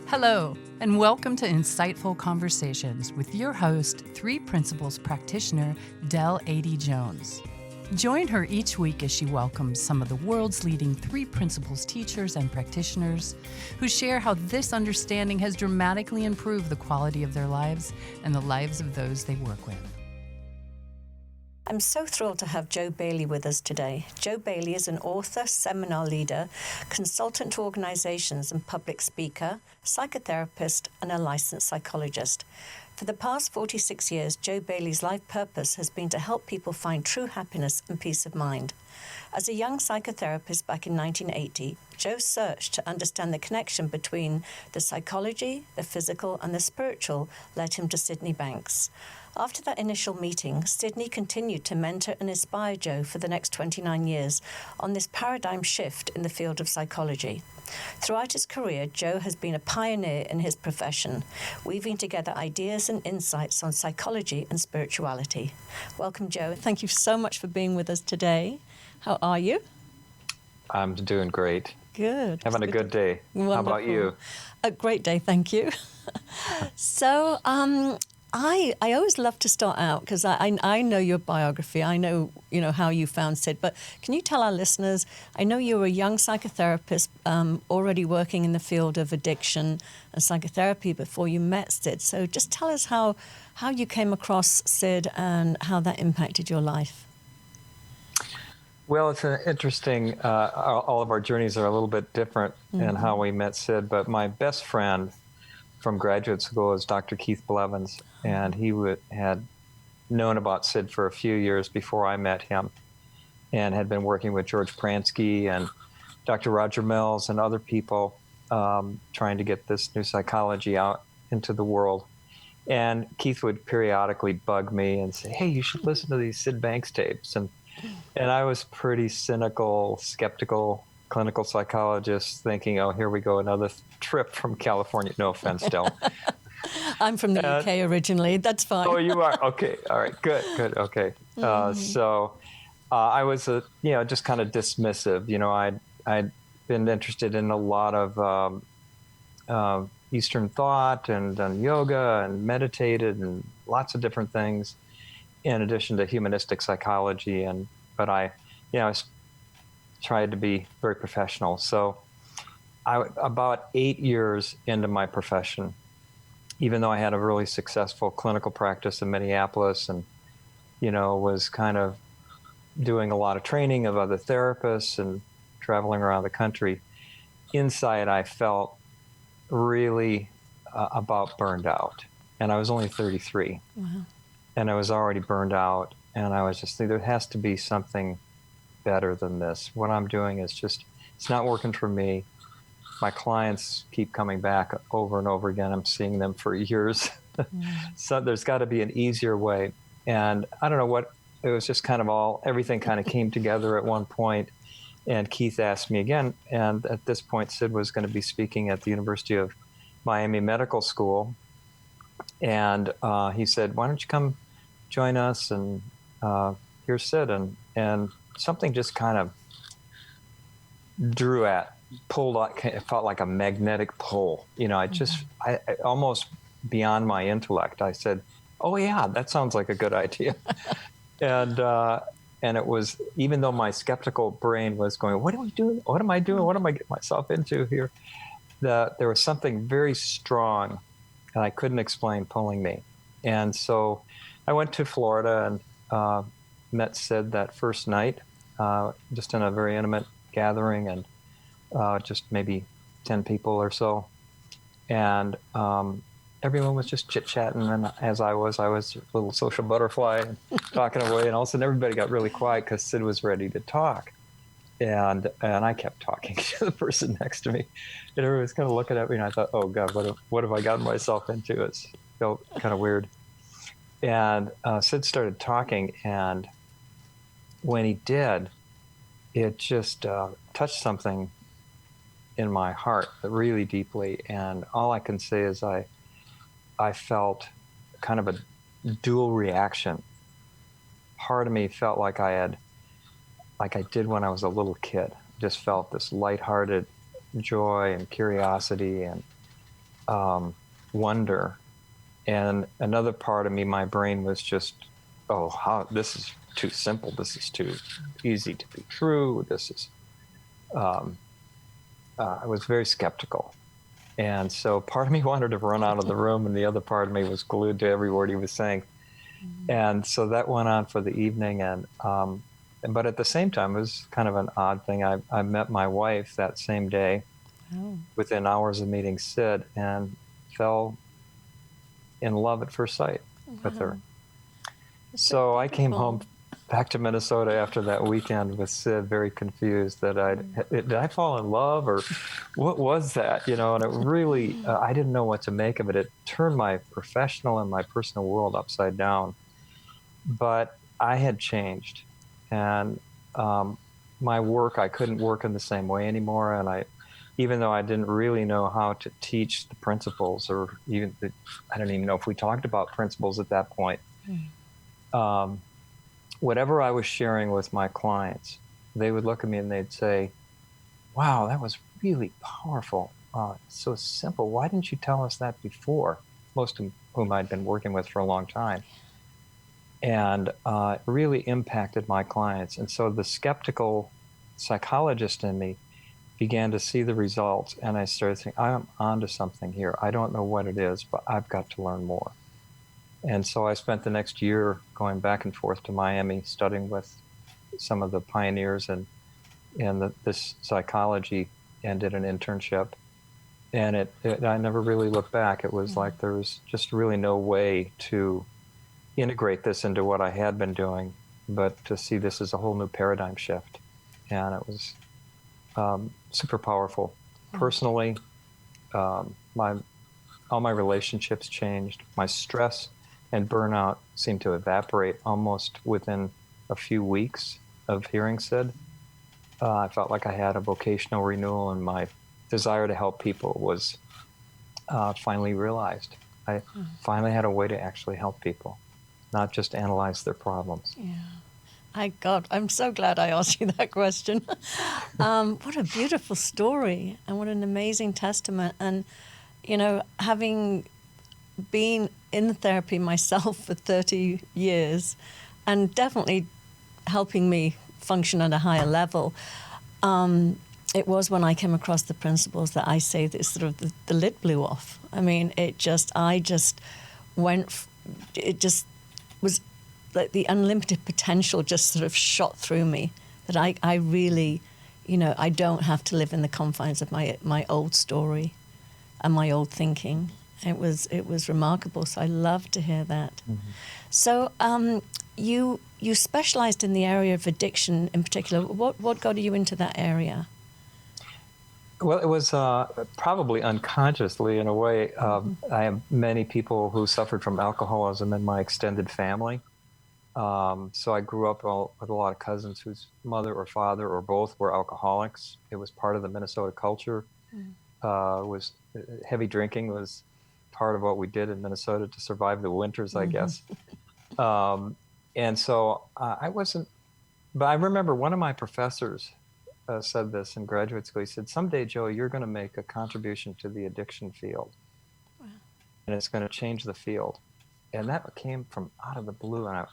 Hello, and welcome to Insightful Conversations with your host, Three Principles practitioner, Adey-Jones. Join her each week as she welcomes some of the world's leading Three Principles teachers and practitioners who share how this understanding has dramatically improved the quality of their lives and the lives of those they work with. I'm so thrilled to have Jo Bailey with us today. Jo Bailey is an author, seminar leader, consultant to organizations and public speaker, psychotherapist, and a licensed psychologist. For the past 46 years, Jo Bailey's life purpose has been to help people find true happiness and peace of mind. As a young psychotherapist back in 1980, Jo searched to understand the connection between the psychology, the physical, and the spiritual led him to Sid Banks. After that initial meeting, Sydney continued to mentor and inspire Jo for the next 29 years on this paradigm shift in the field of psychology. Throughout his career, Jo has been a pioneer in his profession, weaving together ideas and insights on psychology and spirituality. Welcome, Jo. Thank you so much for being with us today. How are you? I'm doing great. Good. Having a good day. Wonderful. How about you? A great day, thank you. So, I always love to start out because I know your biography. I know how you found Sid. But can you tell our listeners? I know you were a young psychotherapist already working in the field of addiction and psychotherapy before you met Sid. So just tell us how you came across Sid and how that impacted your life. Well, it's an interesting. All of our journeys are a little bit different in how we met Sid. But my best friend from graduate school is Dr. Keith Blevins, and he had known about Sid for a few years before I met him, and had been working with George Pransky and Dr. Roger Mills and other people trying to get this new psychology out into the world. And Keith would periodically bug me and say, "Hey, you should listen to these Sid Banks tapes." And I was pretty cynical, skeptical clinical psychologist thinking, oh, here we go, another trip from California. No offense, Del. I'm from the UK originally. That's fine. Oh, you are? Okay. All right. Good. Okay. So I was, just kind of dismissive. I'd been interested in a lot of Eastern thought and done yoga and meditated and lots of different things in addition to humanistic psychology. But I tried to be very professional. So about 8 years into my profession, even though I had a really successful clinical practice in Minneapolis and, was kind of doing a lot of training of other therapists and traveling around the country, inside I felt really about burned out. And I was only 33. Wow. And I was already burned out. And I was just thinking, there has to be something better than this. What I'm doing is it's not working for me. My clients keep coming back over and over again. I'm seeing them for years. So there's got to be an easier way. And I don't know what, it was just kind of everything kind of came together at one point. And Keith asked me again. And at this point, Sid was going to be speaking at the University of Miami Medical School. And he said, why don't you come join us? And here's Sid. And something just kind of pulled out, it felt like a magnetic pull. I almost beyond my intellect, I said, oh yeah, that sounds like a good idea. And it was, even though my skeptical brain was going, what are we doing? What am I doing? What am I getting myself into here? There was something very strong and I couldn't explain pulling me. And so I went to Florida and met Sid that first night, just in a very intimate gathering, and just maybe 10 people or so. And everyone was just chit-chatting, and as I was a little social butterfly talking away, and all of a sudden everybody got really quiet because Sid was ready to talk. And I kept talking to the person next to me, and everybody was kind of looking at me, and I thought, oh God, what have I gotten myself into? It felt kind of weird. And Sid started talking, and when he did, it just touched something in my heart really deeply. And all I can say is I felt kind of a dual reaction. Part of me felt like I did when I was a little kid. Just felt this lighthearted joy and curiosity, and wonder. And another part of me, my brain was just, oh, how, this is too simple. This is too easy to be true. This is, I was very skeptical. And so part of me wanted to run out of the room, and the other part of me was glued to every word he was saying. And so that went on for the evening. And but at the same time, it was kind of an odd thing. I met my wife that same day, within hours of meeting Sid, and fell in love at first sight with her. That's So I came beautiful. home back to Minnesota after that weekend with Sid, very confused that did I fall in love, or what was that? And it really, I didn't know what to make of it. It turned my professional and my personal world upside down. But I had changed, and my work, I couldn't work in the same way anymore. And even though I didn't really know how to teach the principles, or I don't even know if we talked about principles at that point. Whatever I was sharing with my clients, they would look at me and they'd say, wow, that was really powerful. So simple. Why didn't you tell us that before? Most of whom I'd been working with for a long time. And it really impacted my clients. And so the skeptical psychologist in me began to see the results. And I started thinking, I'm onto something here. I don't know what it is, but I've got to learn more. And so I spent the next year going back and forth to Miami, studying with some of the pioneers in this psychology, and did an internship. And I never really looked back. It was like there was just really no way to integrate this into what I had been doing, but to see this as a whole new paradigm shift. And it was super powerful. Personally, all my relationships changed. My stress and burnout seemed to evaporate almost within a few weeks of hearing Sid. I felt like I had a vocational renewal, and my desire to help people was finally realized. I finally had a way to actually help people, not just analyze their problems. Yeah. God, I'm so glad I asked you that question. What a beautiful story, and what an amazing testament. And, having been in therapy myself for 30 years, and definitely helping me function at a higher level, it was when I came across the principles that I say that sort of the lid blew off. I mean, it just was like the unlimited potential just sort of shot through me, that I really, I don't have to live in the confines of my old story and my old thinking. It was remarkable. So I love to hear that. So you specialized in the area of addiction in particular. What got you into that area? Well, it was probably unconsciously, in a way. I have many people who suffered from alcoholism in my extended family. So I grew up with a lot of cousins whose mother or father or both were alcoholics. It was part of the Minnesota culture. Heavy drinking was part of what we did in Minnesota to survive the winters, I guess. And so I wasn't, but I remember one of my professors said this in graduate school. He said, someday, Joe, you're going to make a contribution to the addiction field. And it's going to change the field. And that came from out of the blue. And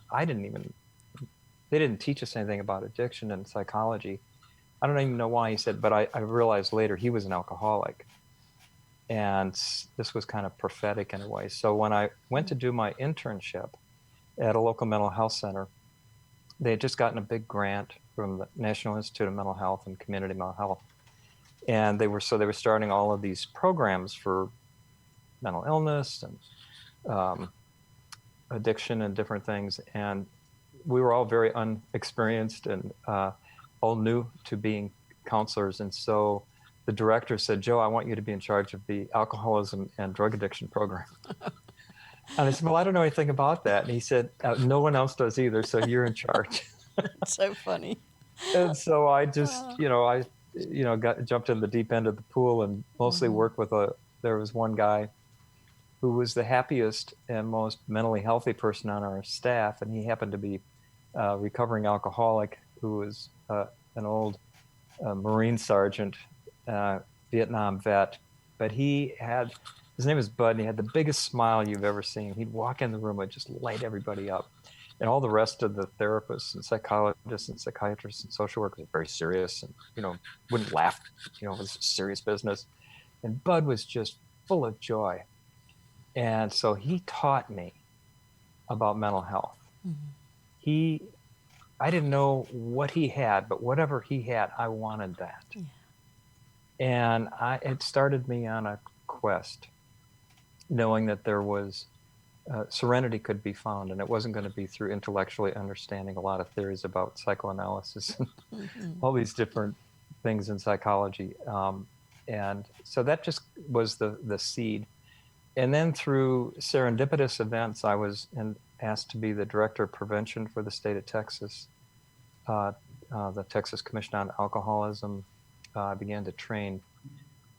they didn't teach us anything about addiction and psychology. I don't even know why he said, but I realized later he was an alcoholic. And this was kind of prophetic in a way. So when I went to do my internship at a local mental health center, they had just gotten a big grant from the National Institute of Mental Health and Community Mental Health. And they were starting all of these programs for mental illness and addiction and different things. And we were all very unexperienced and all new to being counselors. And so the director said, Joe, I want you to be in charge of the alcoholism and drug addiction program. And I said, well, I don't know anything about that. And he said, no one else does either, so you're in charge. That's so funny. And so I just, jumped in the deep end of the pool and mostly worked with there was one guy who was the happiest and most mentally healthy person on our staff. And he happened to be a recovering alcoholic who was an old Marine sergeant, Vietnam vet. But he had His name was Bud, and he had the biggest smile you've ever seen. He'd walk in the room and just light everybody up. And all the rest of the therapists and psychologists and psychiatrists and social workers were very serious and, wouldn't laugh. It was serious business. And Bud was just full of joy. And so he taught me about mental health. Mm-hmm. I didn't know what he had, but whatever he had, I wanted that. Yeah. And it started me on a quest, knowing that there was serenity could be found, and it wasn't going to be through intellectually understanding a lot of theories about psychoanalysis and mm-hmm. all these different things in psychology. And so that just was the seed. And then through serendipitous events, I was asked to be the director of prevention for the state of Texas, the Texas Commission on Alcoholism. I began to train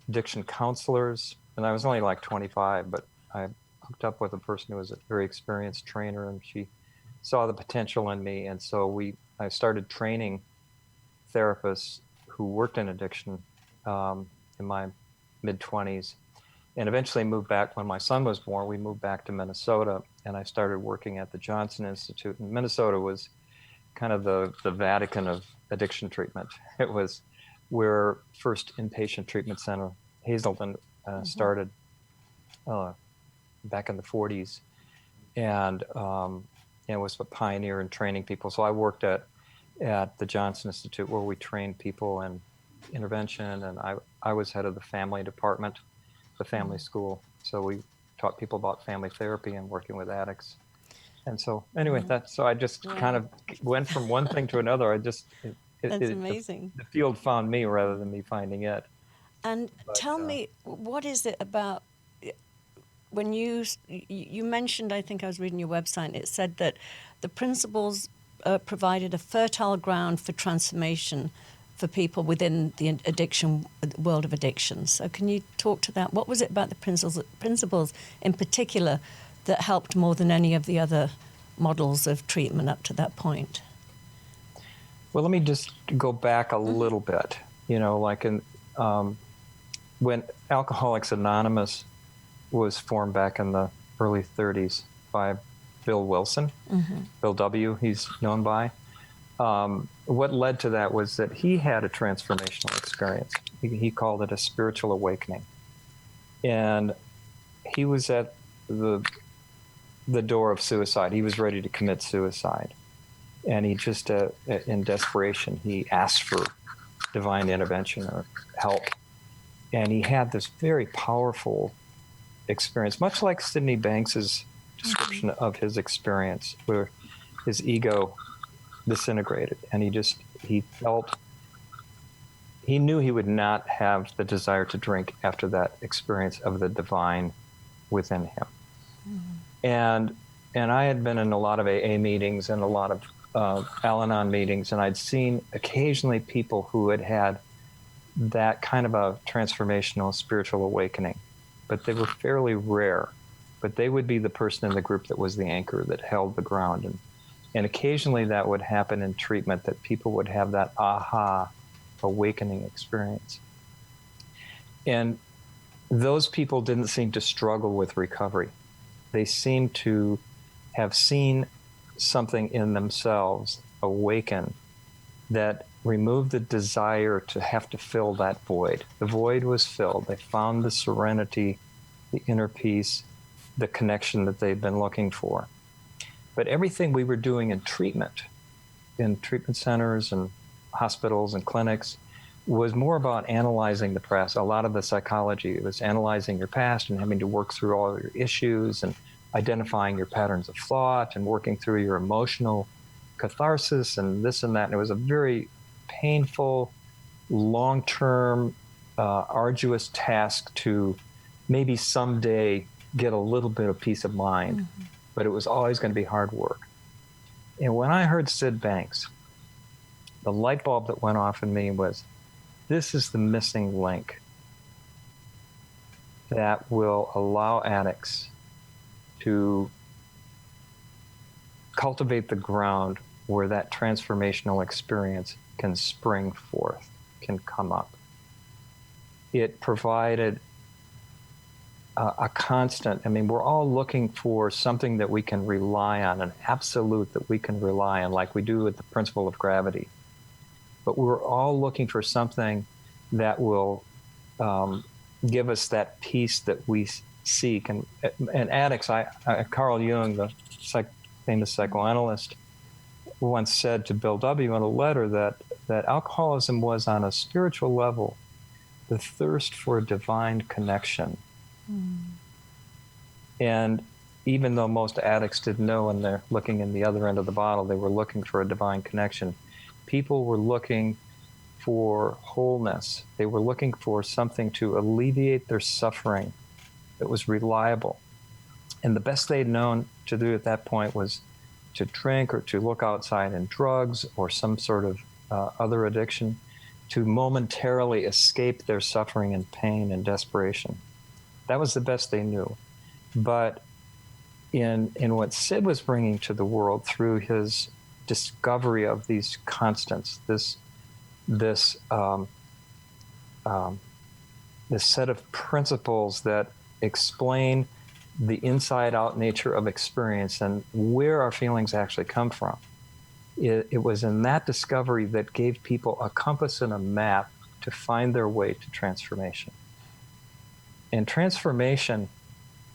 addiction counselors, and I was only like 25, but I hooked up with a person who was a very experienced trainer, and she saw the potential in me. And so I started training therapists who worked in addiction in my mid-20s, and eventually moved back. When my son was born, we moved back to Minnesota, and I started working at the Johnson Institute. And Minnesota was kind of the Vatican of addiction treatment. It was where first inpatient treatment center, Hazelden, started back in the 40s, and was a pioneer in training people. So I worked at the Johnson Institute, where we trained people in intervention, and I was head of the family department, the family school. So we taught people about family therapy and working with addicts. And so anyway, so I just kind of went from one thing to another. That's amazing. The field found me rather than me finding it. And tell me, what is it about, when you mentioned, I think I was reading your website, it said that the principles provided a fertile ground for transformation for people within the addiction world of addictions. So can you talk to that? What was it about the principles in particular that helped more than any of the other models of treatment up to that point? Well, let me just go back a little bit. Like when Alcoholics Anonymous was formed back in the early 30s by Bill Wilson, Bill W., he's known by. What led to that was that he had a transformational experience. He called it a spiritual awakening. And he was at the door of suicide. He was ready to commit suicide. And he just, in desperation, he asked for divine intervention or help. And he had this very powerful experience, much like Sid Banks's description of his experience, where his ego disintegrated, and he knew he would not have the desire to drink after that experience of the divine within him. And I had been in a lot of AA meetings and a lot of Al-Anon meetings, and I'd seen occasionally people who had that kind of a transformational spiritual awakening, but they were fairly rare. But they would be the person in the group that was the anchor that held the ground. And occasionally that would happen in treatment, that people would have that aha awakening experience. And those people didn't seem to struggle with recovery. They seemed to have seen something in themselves awaken that removed the desire to have to fill that void. The void was filled. They found the serenity, the inner peace, the connection that they'd been looking for. But everything we were doing in treatment centers and hospitals and clinics, was more about analyzing the past. A lot of the psychology, it was analyzing your past and having to work through all your issues and identifying your patterns of thought and working through your emotional catharsis and this and that. And it was a very painful, long-term, arduous task to maybe someday get a little bit of peace of mind. But it was always going to be hard work. And when I heard Sid Banks, the light bulb that went off in me was, this is the missing link that will allow addicts to cultivate the ground where that transformational experience can spring forth, can come up. It provided a constant. I mean, we're all looking for something that we can rely on, an absolute that we can rely on, like we do with the principle of gravity. But we're all looking for something that will give us that peace that we seek. And addicts, Carl Jung, the famous psychoanalyst, once said to Bill W. in a letter that alcoholism was, on a spiritual level, the thirst for a divine connection. And even though most addicts didn't know when they're looking in the other end of the bottle, they were looking for a divine connection. People were looking for wholeness. They were looking for something to alleviate their suffering that was reliable. And the best they'd known to do at that point was to drink or to look outside in drugs or some sort of other addiction to momentarily escape their suffering and pain and desperation. That was the best they knew. But in what Sid was bringing to the world through his discovery of these constants, this set of principles that explain the inside-out nature of experience and where our feelings actually come from. It was in that discovery that gave people a compass and a map to find their way to transformation. And transformation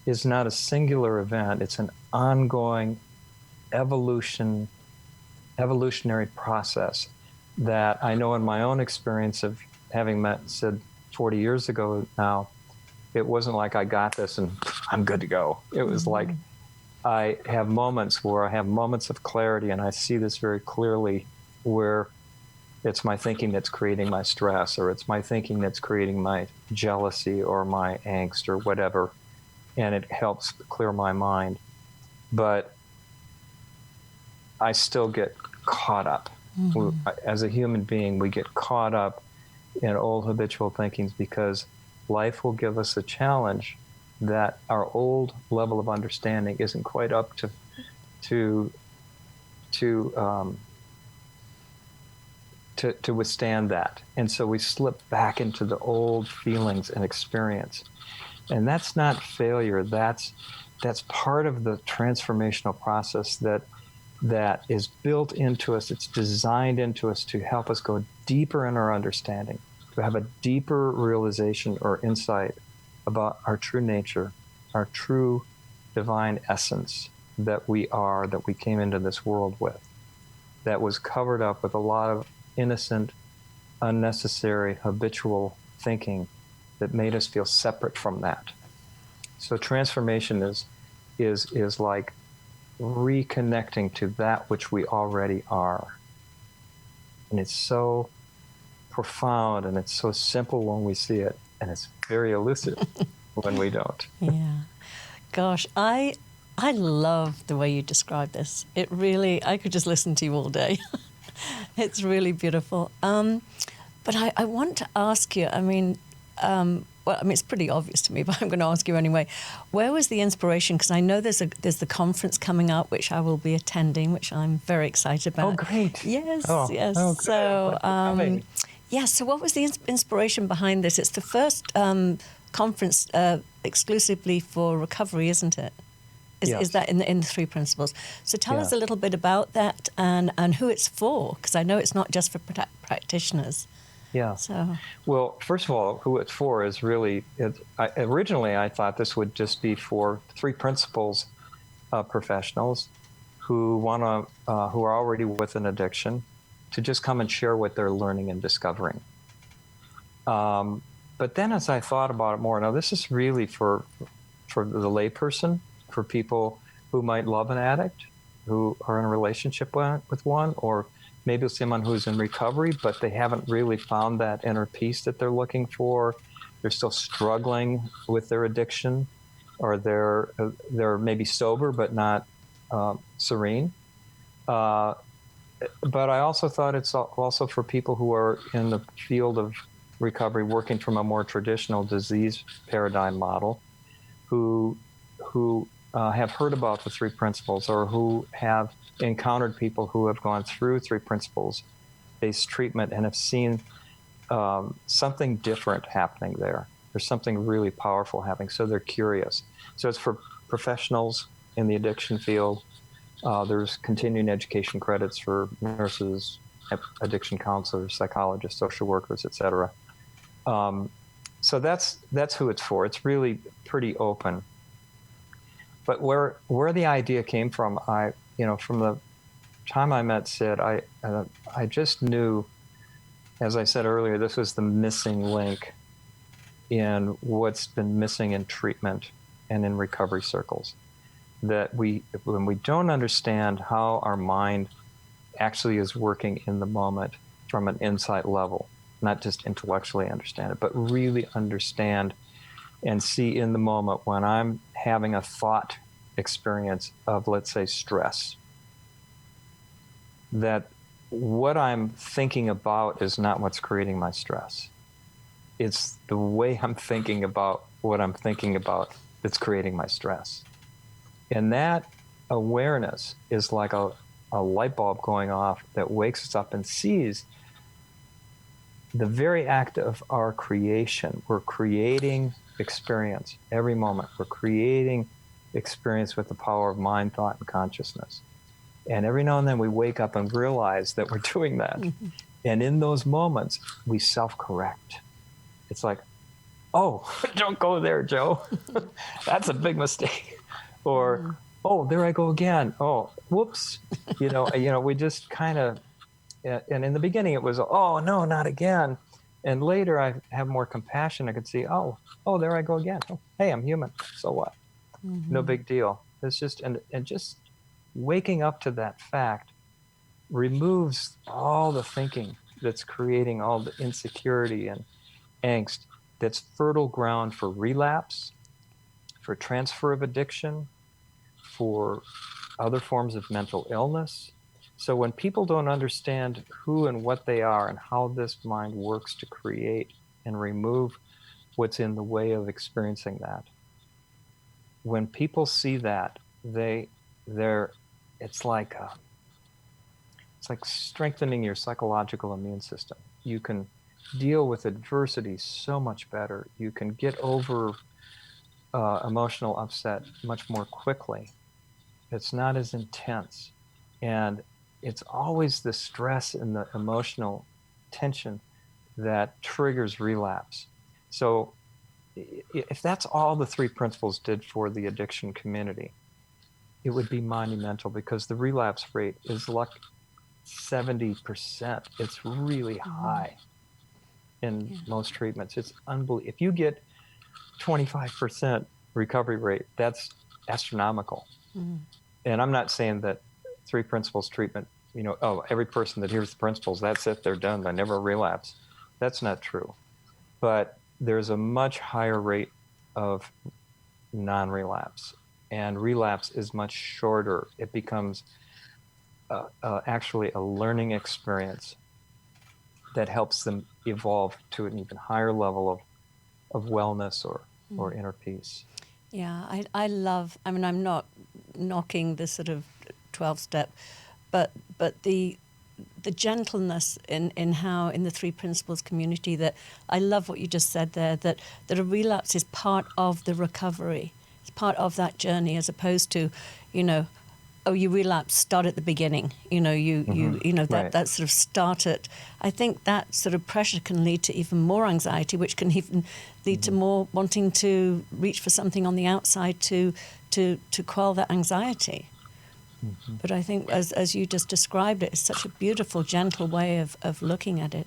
is not a singular event. It's an ongoing evolutionary process that I know in my own experience of having met Sid 40 years ago now. It wasn't like I got this and I'm good to go. It was like I have moments where I have moments of clarity, and I see this very clearly, where it's my thinking that's creating my stress, or it's my thinking that's creating my jealousy or my angst or whatever, and it helps clear my mind. But I still get caught up. As a human being, we get caught up in old habitual thinkings because life will give us a challenge that our old level of understanding isn't quite up to withstand that. And so we slip back into the old feelings and experience. And that's not failure. That's part of the transformational process that is built into us. It's designed into us to help us go deeper in our understanding, to have a deeper realization or insight about our true nature, our true divine essence that we are, that we came into this world with, that was covered up with a lot of innocent, unnecessary, habitual thinking that made us feel separate from that. So transformation is like reconnecting to that which we already are. And it's so profound, and it's so simple when we see it, and it's very elusive when we don't. Yeah. Gosh, I love the way you describe this. It really, I could just listen to you all day. It's really beautiful. But I want to ask you, it's pretty obvious to me, but I'm going to ask you anyway. Where was the inspiration? Because I know there's the conference coming up, which I will be attending, which I'm very excited about. Oh, great. Yes, yes. Oh, so, so what was the inspiration behind this? It's the first conference exclusively for recovery, isn't it? Is that in the three principles? So tell us a little bit about that and who it's for, because I know it's not just for practitioners. Yeah. So. Well, first of all, who it's for is really, originally I thought this would just be for three principles professionals who who are already with an addiction to just come and share what they're learning and discovering. But then as I thought about it more, now this is really for the layperson, for people who might love an addict, who are in a relationship with one, or maybe someone who's in recovery, but they haven't really found that inner peace that they're looking for. They're still struggling with their addiction, or they're maybe sober but not serene. But I also thought it's also for people who are in the field of recovery, working from a more traditional disease paradigm model, who have heard about the three principles, or who have encountered people who have gone through three principles-based treatment and have seen something different happening there. There's something really powerful happening. So they're curious. So it's for professionals in the addiction field. There's continuing education credits for nurses, addiction counselors, psychologists, social workers, etc. So that's who it's for. It's really pretty open. But where the idea came from, from the time I met Sid, I just knew, as I said earlier, this was the missing link in what's been missing in treatment and in recovery circles. That when we don't understand how our mind actually is working in the moment from an insight level, not just intellectually understand it, but really understand and see in the moment when I'm having a thought experience of, let's say, stress, that what I'm thinking about is not what's creating my stress. It's the way I'm thinking about what I'm thinking about that's creating my stress. And that awareness is like a light bulb going off that wakes us up and sees the very act of our creation. We're creating experience every moment. We're creating experience with the power of mind, thought, and consciousness. And every now and then we wake up and realize that we're doing that. Mm-hmm. And in those moments, we self-correct. It's like, oh, don't go there, Joe. That's a big mistake. Or, oh, there I go again. Oh, whoops. We just kind of, and in the beginning it was, oh, no, not again. And later I have more compassion. I could see, oh, there I go again. Oh, hey, I'm human. So what? Mm-hmm. No big deal. It's just, and just waking up to that fact removes all the thinking that's creating all the insecurity and angst that's fertile ground for relapse, for transfer of addiction, for other forms of mental illness. So when people don't understand who and what they are and how this mind works to create and remove what's in the way of experiencing that, when people see that, it's like strengthening your psychological immune system. You can deal with adversity so much better. You can get over emotional upset much more quickly. It's not as intense. And it's always the stress and the emotional tension that triggers relapse. So if that's all the three principles did for the addiction community, it would be monumental, because the relapse rate is like 70%. It's really high in most treatments. It's unbelievable. If you get 25% recovery rate, that's astronomical. Mm-hmm. And I'm not saying that three principles treatment, every person that hears the principles, that's it, they're done, they never relapse. That's not true. But there's a much higher rate of non-relapse. And relapse is much shorter. It becomes actually a learning experience that helps them evolve to an even higher level of wellness or inner peace. Yeah, I love, I'm not knocking the sort of 12-step, but the gentleness in how, in the three principles community, that I love what you just said there, that a relapse is part of the recovery. It's part of that journey, as opposed to, you relapse, start at the beginning. That sort of start at. I think that sort of pressure can lead to even more anxiety, which can even lead to more wanting to reach for something on the outside to quell that anxiety. Mm-hmm. But I think, as you just described it, it's such a beautiful, gentle way of looking at it.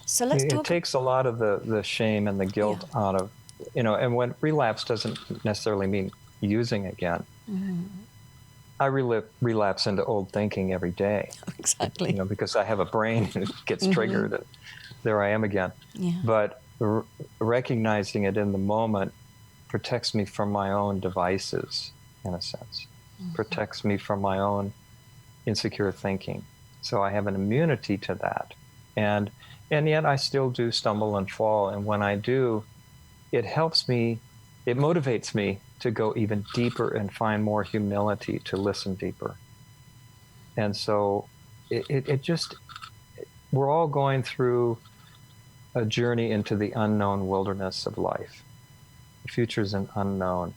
So let's talk. It takes a lot of the shame and the guilt out of, and when relapse doesn't necessarily mean using again. Mm-hmm. I relapse into old thinking every day. Exactly. Because I have a brain and it gets triggered, and there I am again. Yeah. But recognizing it in the moment protects me from my own devices, in a sense. Mm-hmm. Protects me from my own insecure thinking. So I have an immunity to that. And yet I still do stumble and fall. And when I do, it helps me, it motivates me to go even deeper and find more humility, to listen deeper. And so it just, we're all going through a journey into the unknown wilderness of life. The future is an unknown.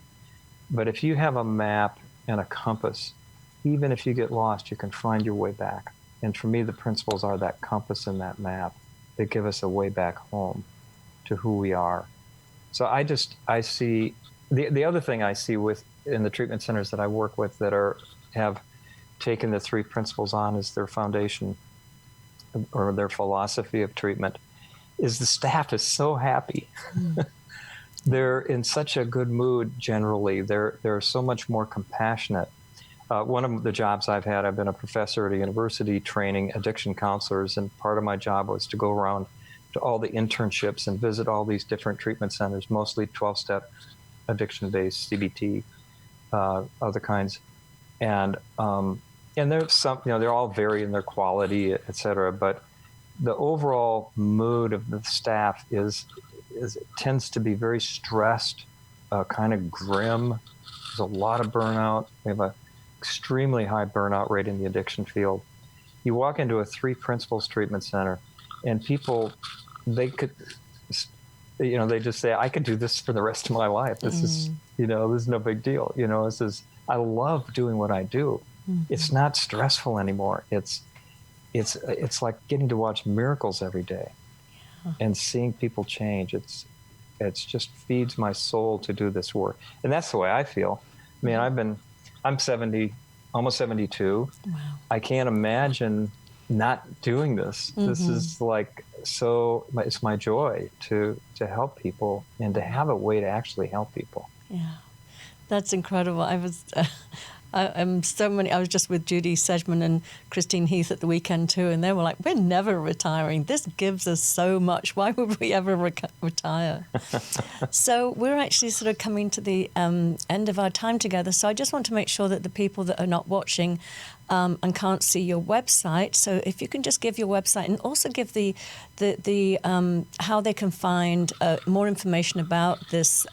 But if you have a map and a compass, even if you get lost, you can find your way back. And for me, the principles are that compass and that map that give us a way back home to who we are. So I see, the other thing I see in the treatment centers that I work with that have taken the 3 principles on as their foundation or their philosophy of treatment is the staff is so happy. They're in such a good mood generally. They're so much more compassionate. One of the jobs I've had, I've been a professor at a university training addiction counselors, and part of my job was to go around to all the internships and visit all these different treatment centers, mostly 12-step addiction-based CBT, other kinds. And there's some, they're all vary in their quality, et cetera, but the overall mood of the staff tends to be very stressed, kind of grim. There's a lot of burnout. We have an extremely high burnout rate in the addiction field. You walk into a 3 principles treatment center, and people, they just say, I could do this for the rest of my life. This is no big deal. I love doing what I do. It's not stressful anymore. It's like getting to watch miracles every day and seeing people change. It's just feeds my soul to do this work. And that's the way I feel. I mean, I'm 70, almost 72. Wow. I can't imagine not doing this. This is it's my joy to help people and to have a way to actually help people. Yeah, that's incredible. I was just with Judy Sedgman and Christine Heath at the weekend too, and they were like, we're never retiring. This gives us so much. Why would we ever retire? So we're actually sort of coming to the end of our time together. So I just want to make sure that the people that are not watching and can't see your website, so if you can just give your website and also give the how they can find more information about this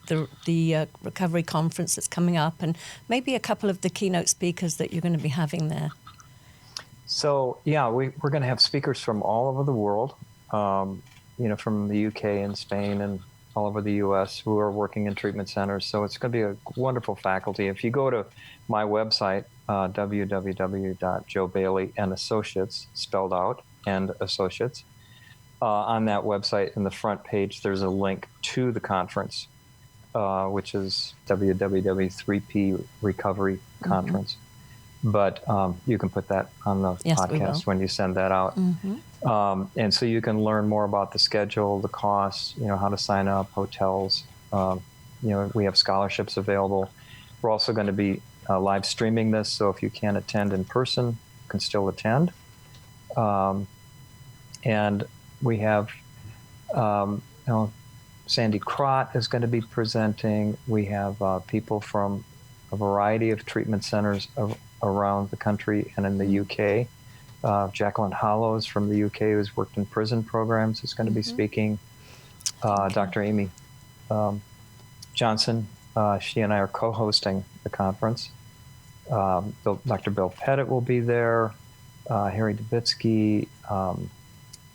the recovery conference that's coming up, and maybe a couple of the keynote speakers that you're going to be having there. So yeah, we're going to have speakers from all over the world, from the UK and Spain and all over the US who are working in treatment centers. So it's going to be a wonderful faculty. If you go to my website, www.joebailey and Associates, spelled out, and Associates, on that website in the front page, there's a link to the conference, which is www.3P Recovery Conference. But you can put that on the podcast when you send that out. And so you can learn more about the schedule, the costs, how to sign up, hotels. We have scholarships available. We're also going to be live streaming this, so if you can't attend in person, you can still attend. And we have, Sandy Crott is going to be presenting. We have people from a variety of treatment centers around the country and in the UK. Jacqueline Hollows from the UK, who's worked in prison programs, is going to be speaking. Dr. Amy Johnson, she and I are co-hosting the conference. Dr. Bill Pettit will be there. Harry Dubitsky.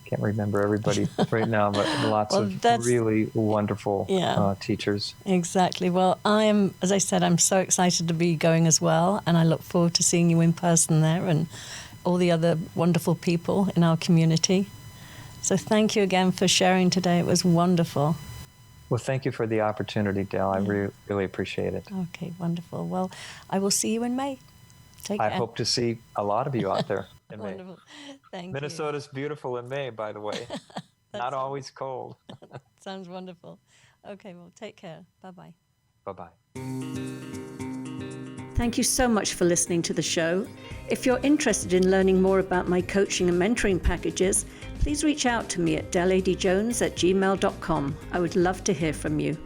Can't remember everybody right now, but lots of really wonderful teachers. Exactly. Well, as I said, I'm so excited to be going as well, and I look forward to seeing you in person there and all the other wonderful people in our community. So thank you again for sharing today. It was wonderful. Well, thank you for the opportunity, Del. I really appreciate it. Okay, wonderful. Well, I will see you in May. Take care. I hope to see a lot of you out there in May. Wonderful. Thank Minnesota's beautiful in May, by the way. Not always cold. Sounds wonderful. Okay, well, take care. Bye-bye. Bye-bye. Thank you so much for listening to the show. If you're interested in learning more about my coaching and mentoring packages, please reach out to me at deladeyjones@gmail.com. I would love to hear from you.